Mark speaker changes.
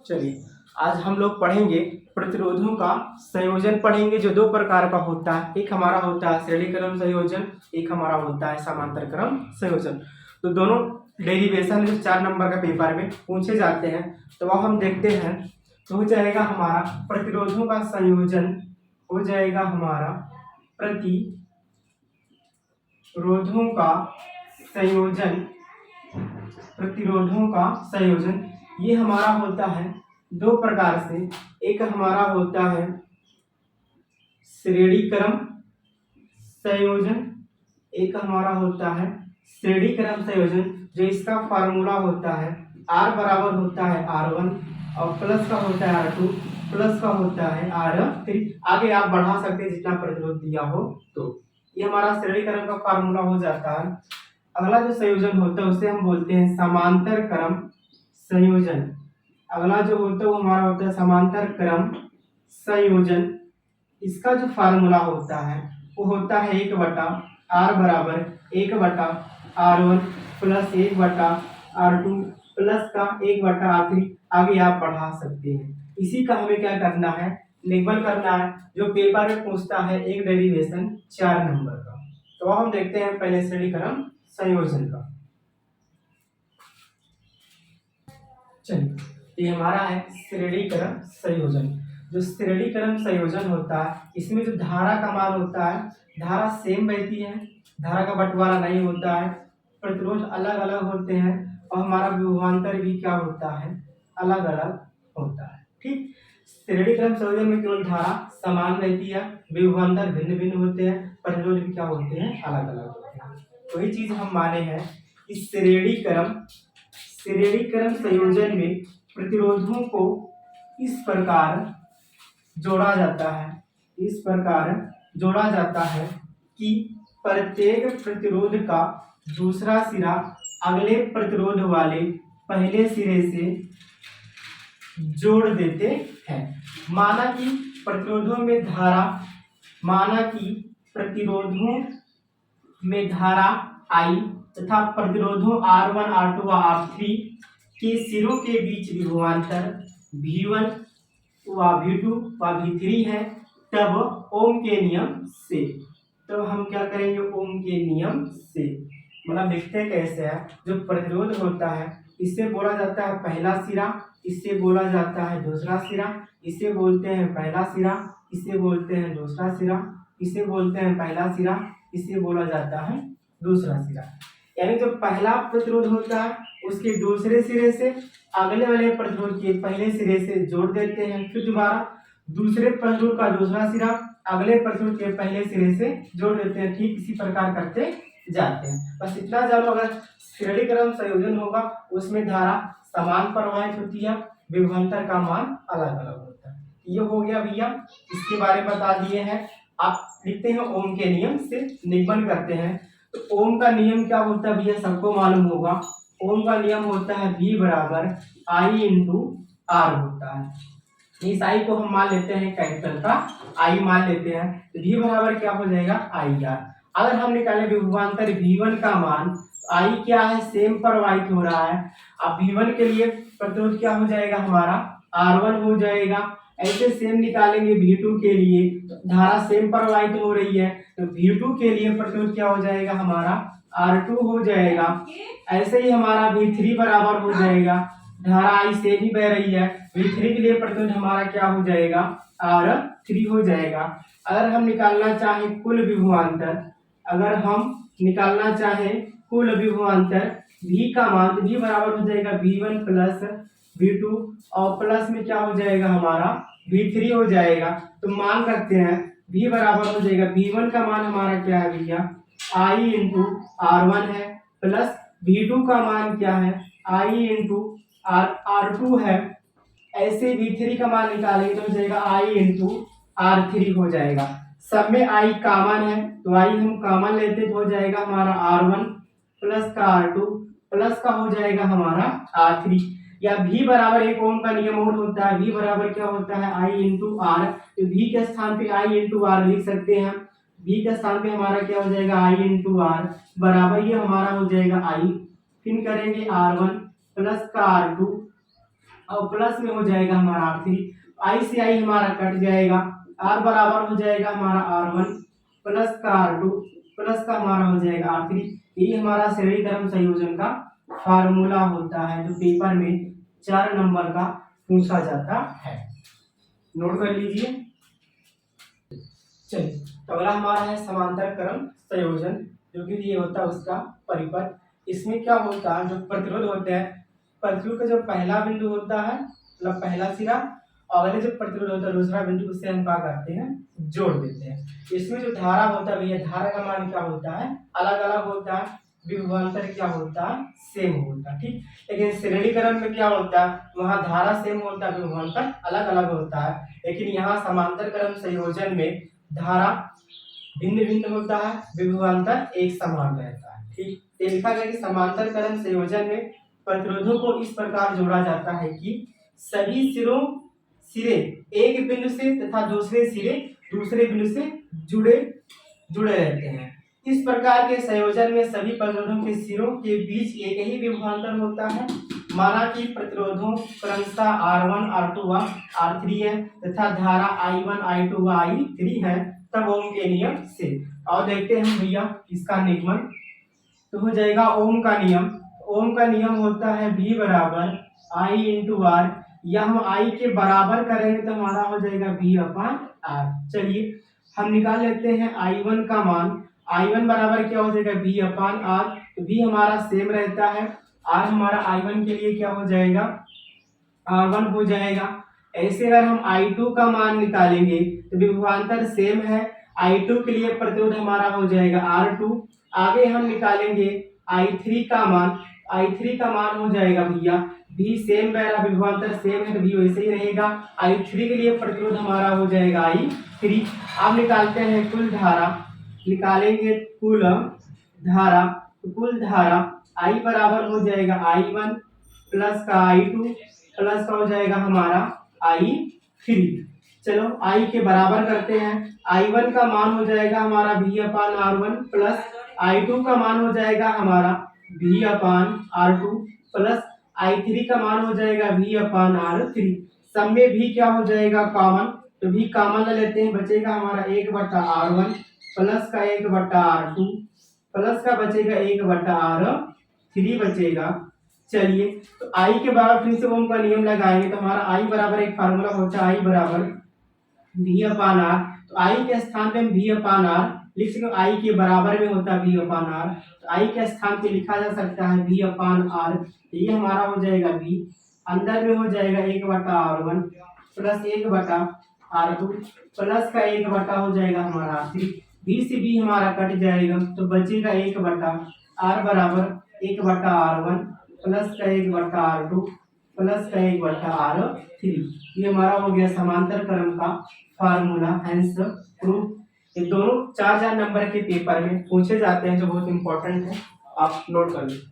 Speaker 1: चलिए आज हम लोग पढ़ेंगे प्रतिरोधों का संयोजन पढ़ेंगे जो दो प्रकार का होता है। एक हमारा होता है श्रेणी क्रम संयोजन, एक हमारा होता है समांतर क्रम संयोजन। तो दोनों डेरिवेशन जो 4 नंबर का पेपर में पूछे जाते हैं तो वह हम देखते हैं। तो हो जाएगा हमारा प्रतिरोधों का संयोजन, हो जाएगा हमारा प्रतिरोधों का संयोजन, प्रतिरोधों का संयोजन ये हमारा होता है दो प्रकार से। एक हमारा होता है श्रेणी क्रम संयोजन, एक हमारा होता है श्रेणी क्रम संयोजन जो इसका फार्मूला होता है R बराबर होता है R1 और प्लस का होता है R2 प्लस का होता है R3। आगे आप बढ़ा सकते हैं जितना प्रतिरोध दिया हो। तो ये हमारा श्रेणी क्रम का फार्मूला हो जाता है। अगला जो संयोजन होता है उसे हम बोलते हैं समांतर क्रम संयोजन। अगला जो होता है वो हमारा होता है समांतर क्रम संयोजन। इसका जो फार्मूला होता है वो होता है 1/R बराबर 1/R1 प्लस 1/R2 प्लस का 1/R3। आगे आप बढ़ा सकते हैं। इसी का हमें क्या करना है, लेबल करना है जो पेपर में पूछता है एक डेरिवेशन 4 नंबर का। तो हम देखते हैं पहले श्रेणी क्रम संयोजन का। चलिए ये हमारा है श्रेणी क्रम संयोजन। जो श्रेणी क्रम संयोजन होता है इसमें जो धारा का मान होता है, धारा सेम बहती है, धारा का बंटवारा नहीं होता है, प्रतिरोध अलग अलग होते हैं और हमारा विभवांतर भी क्या होता है, अलग अलग होता है। ठीक, श्रेणी क्रम संयोजन में केवल धारा समान रहती है, विभवांतर भिन्न भिन्न होते हैं, प्रतिरोध भी क्या होते हैं, अलग अलग होते हैं। वही चीज हम माने हैं कि श्रेणी क्रम संयोजन में प्रतिरोधों को इस प्रकार जोड़ा जाता है, इस प्रकार जोड़ा जाता है कि प्रत्येक प्रतिरोध का दूसरा सिरा अगले प्रतिरोध वाले पहले सिरे से जोड़ देते हैं। माना कि प्रतिरोधों में धारा I तथा प्रतिरोधों R1, R2 व R3 के सिरों के बीच विभवांतर V1 व V2 व V3 है। तब ओम के नियम से, तो हम क्या करेंगे, ओम के नियम से मतलब देखते हैं कैसे है। जो प्रतिरोध होता है इससे बोला जाता है पहला सिरा, इससे बोला जाता है दूसरा सिरा, इसे बोलते हैं पहला सिरा, इसे बोलते हैं दूसरा सिरा, इसे बोलते हैं पहला सिरा, इसे बोला जाता है दूसरा सिरा। यानी जो पहला प्रतिरोध होता है उसके दूसरे सिरे से अगले वाले प्रतिरोध के पहले सिरे से जोड़ देते हैं, फिर दोबारा दूसरे प्रतिरोध का दूसरा सिरा अगले प्रतिरोध के पहले सिरे से जोड़ देते हैं। ठीक इसी प्रकार करते जाते हैं। बस इतना जानो, अगर श्रेणी क्रम संयोजन होगा उसमें धारा समान प्रवाहित होती है, विभवांतर का मान अलग अलग होता है। ये हो गया भैया, इसके बारे में बता दिए हैं। आप लिखते हैं ओम के नियम से निगमन करते हैं। तो ओम का नियम क्या होता है भैया, सबको मालूम होगा। ओम का नियम होता है V बराबर I इंटू R होता है। इस I को हम मान लेते हैं कैपिटल का I मान लेते हैं। तो V बराबर क्या हो जाएगा IR। अगर हम निकालें विभवांतर V1 का मान, I क्या है, सेम प्रवाहित हो रहा है। अब V1 के लिए प्रतिरोध क्या हो जाएगा हमारा R1 हो जाएगा। ऐसे सेम निकालेंगे V2 के लिए, धारा सेम प्रवाहित हो रही है तो V2 के लिए प्रतिरोध क्या हो जाएगा हमारा R2 हो जाएगा। ऐसे ही हमारा V3 बराबर हो जाएगा, धारा I से भी बह रही है, V3 के लिए प्रतिरोध हमारा क्या हो जाएगा R3 हो जाएगा। अगर हम निकालना चाहें कुल विभवांतर, अगर हम निकालना चाहें कुल विभवांतर V का मान, तो V बराबर हो जाएगा V1 प्लस V2 और प्लस में क्या हो जाएगा हमारा V3 हो जाएगा। तो मान रखते हैं V बराबर हो जाएगा, V1 का मान हमारा क्या है भैया I इंटू R1 है, प्लस V2 का मान क्या है I इंटू R2 है। ऐसे V3 का मान निकालेंगे तो हो जाएगा I इंटू R3 हो जाएगा। सब में I कॉमन है तो I हम कॉमन लेते तो हो जाएगा हमारा R1 प्लस का R2 प्लस का हो जाएगा हमारा R3। या V बराबर एक ओम का नियम और होता है, V बराबर क्या होता है I इंटू R। तो V के स्थान पे I इंटू R लिख सकते हैं। V के स्थान पे हमारा क्या हो जाएगा I इंटू R बराबर ये हमारा हो जाएगा I, फिर करेंगे R1 प्लस का R2 और प्लस में हो जाएगा हमारा R3। आई से आई हमारा कट जाएगा, R बराबर हो जाएगा हमारा R1 प्लस का R2 प्लस का हमारा हो जाएगा R3। ये हमारा श्रेणी क्रम संयोजन का फार्मूला होता है जो पेपर में 4 नंबर का पूछा जाता है। नोट कर लीजिए। चलिए, तो अगला हमारा है समांतर क्रम संयोजन, जो कि ये होता है उसका परिपथ। इसमें क्या होता है, जो प्रतिरोध होता है, प्रतिरोध का जो पहला बिंदु होता है मतलब पहला सिरा, और अगले जो प्रतिरोध होता है दूसरा बिंदु, उससे हम क्या करते हैं, जोड़ देते हैं। इसमें जो धारा होता है भैया, धारा का मान क्या होता है, अलग अलग होता है, विभवांतर क्या होता है, सेम होता है। ठीक, लेकिन श्रेणी क्रम में क्या होता है, वहाँ धारा सेम होता है, विभवांतर अलग अलग होता है। लेकिन यहाँ समांतर क्रम संयोजन में धारा भिन्न भिन्न होता है, विभवांतर एक समान रहता है। ठीक, तो लिखा गया कि समांतर क्रम संयोजन में प्रतिरोधों को इस प्रकार जोड़ा जाता है कि सभी सिरे एक बिंदु से तथा दूसरे सिरे दूसरे बिंदु से जुड़े रहते हैं। इस प्रकार के संयोजन में सभी प्रतिरोधों के सिरों के बीच एक ही विभवांतर होता है। माना कि प्रतिरोधों क्रमशः R1 R2 व R3 है तथा धारा I1 I2 व I3 है, तब ओम के नियम से। और देखते हैं भैया इसका निगमन, तो हो जाएगा ओम का नियम। ओम का नियम होता है V बराबर I इंटू R, या हम I के बराबर करेंगे तो हमारा हो जाएगा V अपॉन R। चलिए हम निकाल लेते हैं I1 का मान। I1 बराबर क्या हो जाएगा, V अपॉन R। तो V हमारा सेम रहता है, R हमारा I1 के लिए क्या हो जाएगा, R1 हो जाएगा। ऐसे अगर हम I2 का मान निकालेंगे तो विभवांतर सेम है, I2 के लिए प्रतिरोध हमारा हो जाएगा R2। आगे हम निकालेंगे I3 का मान, I3 का मान हो जाएगा भैया V सेम मेरा विभवांतर सेम है तो V वैसे ही रहेगा। I3 के लिए प्रतिरोध हमारा हो जाएगा I3। अब निकालते हैं कुल धारा, निकालेंगे कुल धारा, तो कुल धारा I बराबर हो जाएगा I1 प्लस का I2 प्लस का हो जाएगा हमारा I3। चलो I के बराबर करते हैं। I1 का मान हो जाएगा हमारा V अपान R1 प्लस I2 का मान हो जाएगा हमारा V अपान R2 प्लस I3 का मान हो जाएगा V अपान R3। सब में V क्या हो जाएगा, कॉमन, तो V कॉमन ले लेते हैं, बचेगा हमारा 1/R1 प्लस का 1/R2 प्लस का बचेगा 1/R3 बचेगा। चलिए, तो I के बराबर फिर से ओम का नियम लगाएंगे तो हमारा I बराबर एक फार्मूला होता है I बराबर V अपान R। तो I के स्थान पे हम V अपान R लिख सकते हैं, I के बराबर में होता है V अपान R, तो I के स्थान पे लिखा जा सकता है V अपान R। ये हमारा हो जाएगा V, अंदर में हो जाएगा 1/R1 प्लस 1/R2 प्लस का 1 हो जाएगा हमारा R3। V से V हमारा कट जाएगा तो बचेगा 1/R बराबर 1/R1 प्लस का 1/R2 प्लस का 1/R3। ये हमारा हो गया समांतर क्रम का फार्मूला, हेंस प्रूफ। ये दोनों 4 नंबर के पेपर में पूछे जाते हैं जो बहुत इंपॉर्टेंट है, आप नोट कर लीजिए।